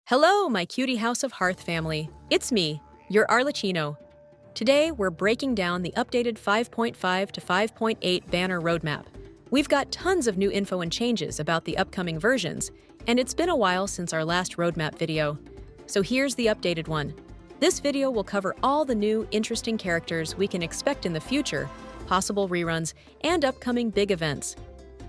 Hello, my cutie House of Hearth family. It's me, your Arlecchino. Today, we're breaking down the updated 5.5 to 5.8 banner roadmap. We've got tons of new info and changes about the upcoming versions, and it's been a while since our last roadmap video. So here's the updated one. This video will cover all the new, interesting characters we can expect in the future, possible reruns, and upcoming big events.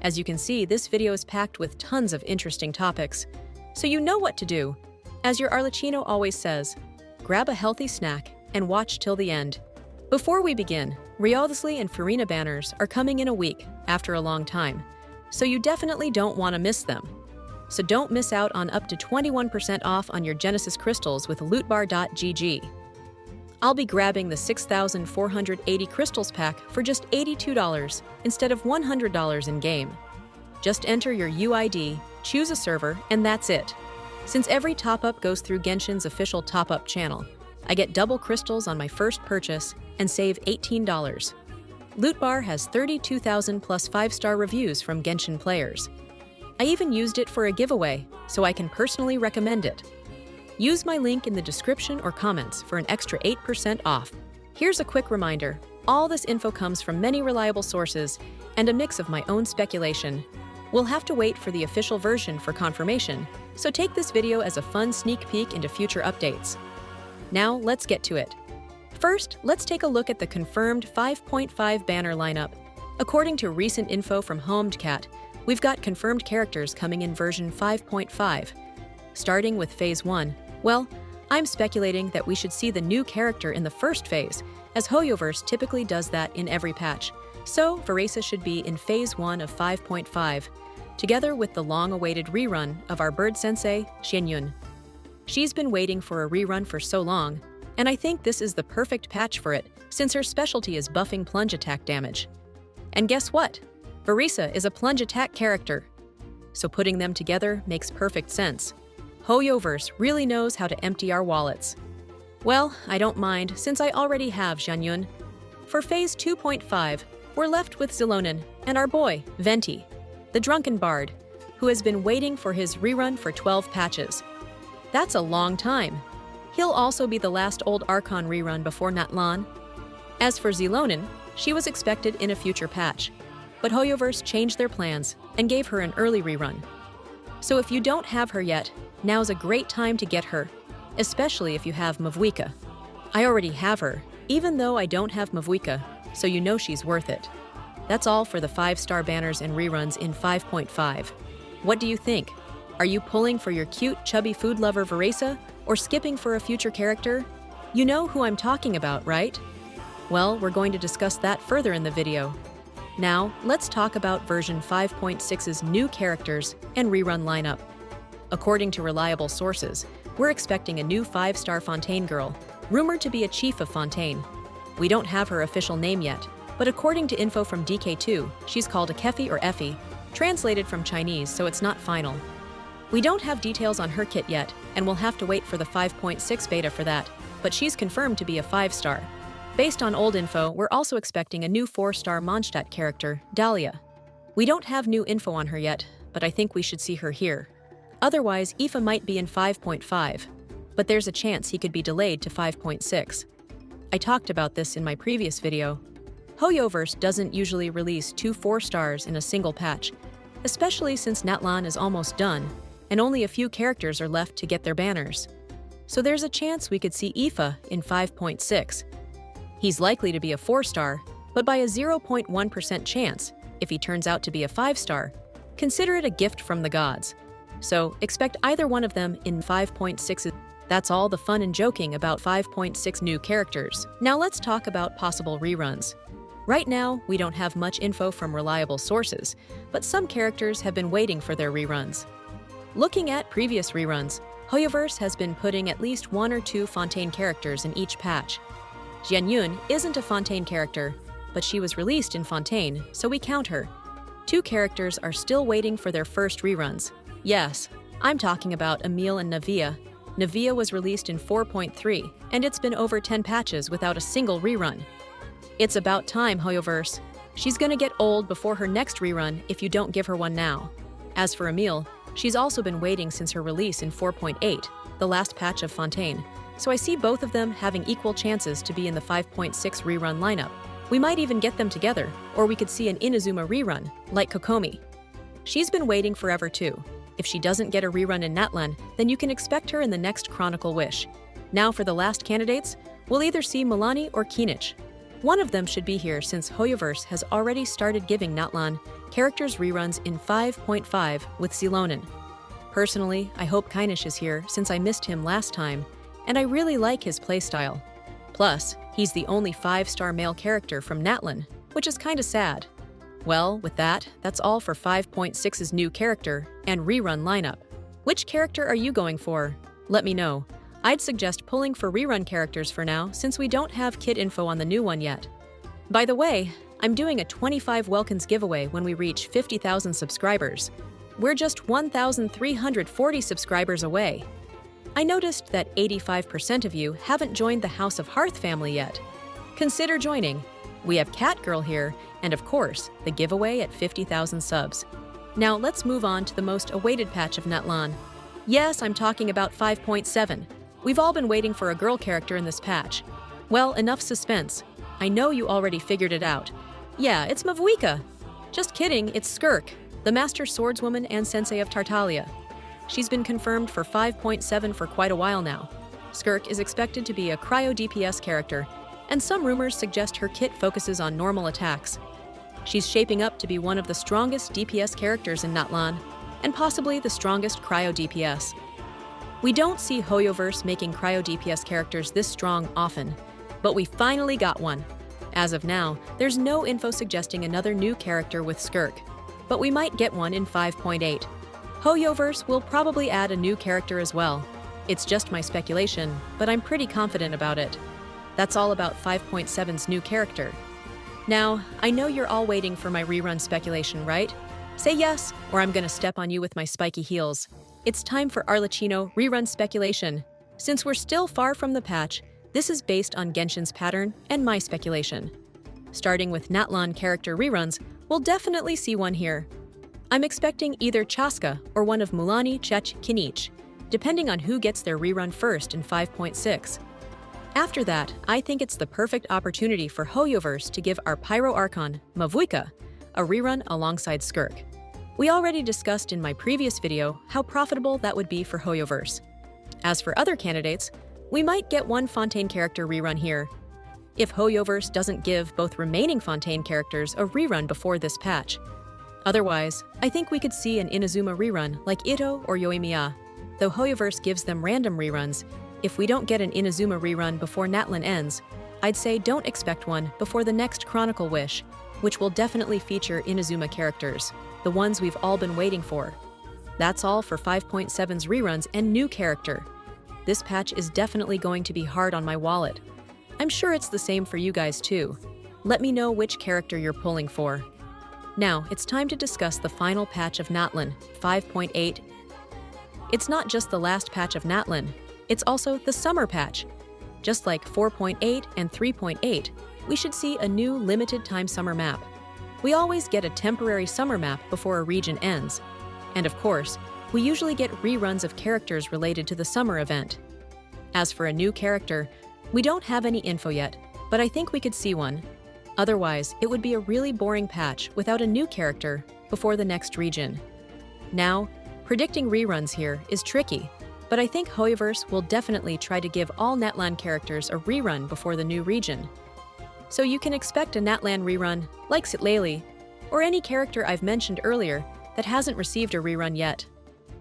As you can see, this video is packed with tons of interesting topics. So you know what to do. As your Arlecchino always says, grab a healthy snack and watch till the end. Before we begin, wriothesley and furina banners are coming in a week after a long time, so you definitely don't want to miss them. So don't miss out on up to 21% off on your Genesis crystals with lootbar.gg. I'll be grabbing the 6,480 crystals pack for just $82 instead of $100 in-game. Just enter your UID, choose a server, and that's it. Since every top-up goes through Genshin's official top-up channel, I get double crystals on my first purchase and save $18. Lootbar has 32,000 plus 5-star reviews from Genshin players. I even used it for a giveaway, so I can personally recommend it. Use my link in the description or comments for an extra 8% off. Here's a quick reminder. All this info comes from many reliable sources and a mix of my own speculation. We'll have to wait for the official version for confirmation, so take this video as a fun sneak peek into future updates. Now, let's get to it. First, let's take a look at the confirmed 5.5 banner lineup. According to recent info from HomedCat, we've got confirmed characters coming in version 5.5. Starting with Phase 1, well, I'm speculating that we should see the new character in the first phase, as Hoyoverse typically does that in every patch. So, Varesa should be in Phase 1 of 5.5, together with the long-awaited rerun of our bird sensei, Xianyun. She's been waiting for a rerun for so long, and I think this is the perfect patch for it, since her specialty is buffing plunge attack damage. And guess what? Varesa is a plunge attack character, so putting them together makes perfect sense. Hoyoverse really knows how to empty our wallets. Well, I don't mind, since I already have Xianyun. For Phase 2.5, we're left with Zilonin and our boy, Venti, the drunken bard, who has been waiting for his rerun for 12 patches. That's a long time. He'll also be the last old Archon rerun before Natlan. As for Zilonin, she was expected in a future patch, but Hoyoverse changed their plans and gave her an early rerun. So if you don't have her yet, now's a great time to get her, especially if you have MAVUIKA. I already have her, even though I don't have MAVUIKA, so you know she's worth it. That's all for the 5-star banners and reruns in 5.5. What do you think? Are you pulling for your cute, chubby food lover Varesa, or skipping for a future character? You know who I'm talking about, right? Well, we're going to discuss that further in the video. Now, let's talk about version 5.6's new characters and rerun lineup. According to reliable sources, we're expecting a new 5-star Fontaine girl, rumored to be a chief of Fontaine. We don't have her official name yet, but according to info from DK2, she's called a Kefi or Effie, translated from Chinese, so it's not final. We don't have details on her kit yet, and we'll have to wait for the 5.6 beta for that, but she's confirmed to be a 5-star. Based on old info, we're also expecting a new 4-star Mondstadt character, Dahlia. We don't have new info on her yet, but I think we should see her here. Otherwise, Aoife might be in 5.5, but there's a chance he could be delayed to 5.6. I talked about this in my previous video. Hoyoverse doesn't usually release 2 4-stars in a single patch, especially since Natlan is almost done, and only a few characters are left to get their banners. So there's a chance we could see Aoife in 5.6. He's likely to be a 4-star, but by a 0.1% chance, if he turns out to be a 5-star, consider it a gift from the gods. So expect either one of them in 5.6. That's all the fun and joking about 5.6 new characters. Now let's talk about possible reruns. Right now, we don't have much info from reliable sources, but some characters have been waiting for their reruns. Looking at previous reruns, Hoyoverse has been putting at least 1 or 2 Fontaine characters in each patch. Xianyun isn't a Fontaine character, but she was released in Fontaine, so we count her. 2 characters are still waiting for their first reruns. Yes, I'm talking about Emil and Navia. Navia was released in 4.3, and it's been over 10 patches without a single rerun. It's about time, Hoyoverse. She's gonna get old before her next rerun if you don't give her one now. As for Emil, she's also been waiting since her release in 4.8, the last patch of Fontaine, so I see both of them having equal chances to be in the 5.6 rerun lineup. We might even get them together, or we could see an Inazuma rerun, like Kokomi. She's been waiting forever too. If she doesn't get a rerun in Natlan, then you can expect her in the next Chronicle Wish. Now for the last candidates, we'll either see Milani or Kinich. One of them should be here since Hoyoverse has already started giving Natlan characters reruns in 5.5 with Xilonen. Personally, I hope Kinich is here since I missed him last time, and I really like his playstyle. Plus, he's the only 5-star male character from Natlan, which is kinda sad. Well, with that, that's all for 5.6's new character and rerun lineup. Which character are you going for? Let me know. I'd suggest pulling for rerun characters for now since we don't have kit info on the new one yet. By the way, I'm doing a 25 Welkins giveaway when we reach 50,000 subscribers. We're just 1,340 subscribers away. I noticed that 85% of you haven't joined the House of Hearth family yet. Consider joining. We have Catgirl here, and of course, the giveaway at 50,000 subs. Now let's move on to the most awaited patch of Natlan. Yes, I'm talking about 5.7. We've all been waiting for a girl character in this patch. Well, enough suspense. I know you already figured it out. Yeah, it's MAVUIKA. Just kidding, it's SKIRK, the Master Swordswoman and Sensei of Tartaglia. She's been confirmed for 5.7 for quite a while now. SKIRK is expected to be a cryo DPS character, and some rumors suggest her kit focuses on normal attacks. She's shaping up to be one of the strongest DPS characters in Natlan, and possibly the strongest cryo DPS. We don't see Hoyoverse making cryo DPS characters this strong often, but we finally got one. As of now, there's no info suggesting another new character with SKIRK, but we might get one in 5.8. Hoyoverse will probably add a new character as well. It's just my speculation, but I'm pretty confident about it. That's all about 5.7's new character. Now, I know you're all waiting for my rerun speculation, right? Say yes, or I'm gonna step on you with my spiky heels. It's time for Arlecchino rerun speculation. Since we're still far from the patch, this is based on Genshin's pattern and my speculation. Starting with Natlan character reruns, we'll definitely see one here. I'm expecting either Chaska or one of Milani, Chech, Kinich, depending on who gets their rerun first in 5.6. After that, I think it's the perfect opportunity for Hoyoverse to give our Pyro Archon, MAVUIKA, a rerun alongside SKIRK. We already discussed in my previous video how profitable that would be for Hoyoverse. As for other candidates, we might get one Fontaine character rerun here. If Hoyoverse doesn't give both remaining Fontaine characters a rerun before this patch. Otherwise, I think we could see an Inazuma rerun like Ito or Yoimiya. Though Hoyoverse gives them random reruns, if we don't get an Inazuma rerun before Natlan ends, I'd say don't expect one before the next Chronicle Wish, which will definitely feature Inazuma characters, the ones we've all been waiting for. That's all for 5.7's reruns and new character. This patch is definitely going to be hard on my wallet. I'm sure it's the same for you guys too. Let me know which character you're pulling for. Now, it's time to discuss the final patch of Natlan, 5.8. It's not just the last patch of Natlan, it's also the summer patch. Just like 4.8 and 3.8, we should see a new limited time summer map. We always get a temporary summer map before a region ends. And of course, we usually get reruns of characters related to the summer event. As for a new character, we don't have any info yet, but I think we could see one. Otherwise, it would be a really boring patch without a new character before the next region. Now, predicting reruns here is tricky, but I think Hoyoverse will definitely try to give all Natlan characters a rerun before the new region. So you can expect a Natlan rerun, like Sitlali, or any character I've mentioned earlier that hasn't received a rerun yet.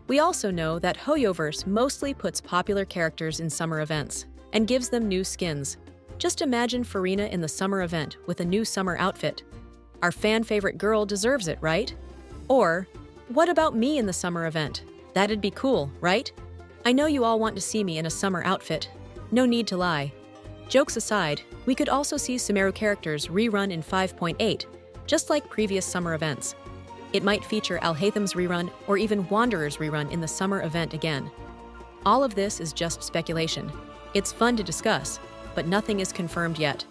We also know that Hoyoverse mostly puts popular characters in summer events and gives them new skins. Just imagine Furina in the summer event with a new summer outfit. Our fan-favorite girl deserves it, right? Or, what about me in the summer event? That'd be cool, right? I know you all want to see me in a summer outfit. No need to lie. Jokes aside, we could also see Sumeru characters rerun in 5.8, just like previous summer events. It might feature Alhaitham's rerun or even Wanderer's rerun in the summer event again. All of this is just speculation. It's fun to discuss, but nothing is confirmed yet.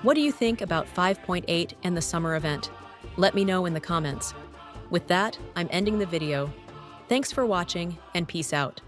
What do you think about 5.8 and the summer event? Let me know in the comments. With that, I'm ending the video. Thanks for watching, and peace out.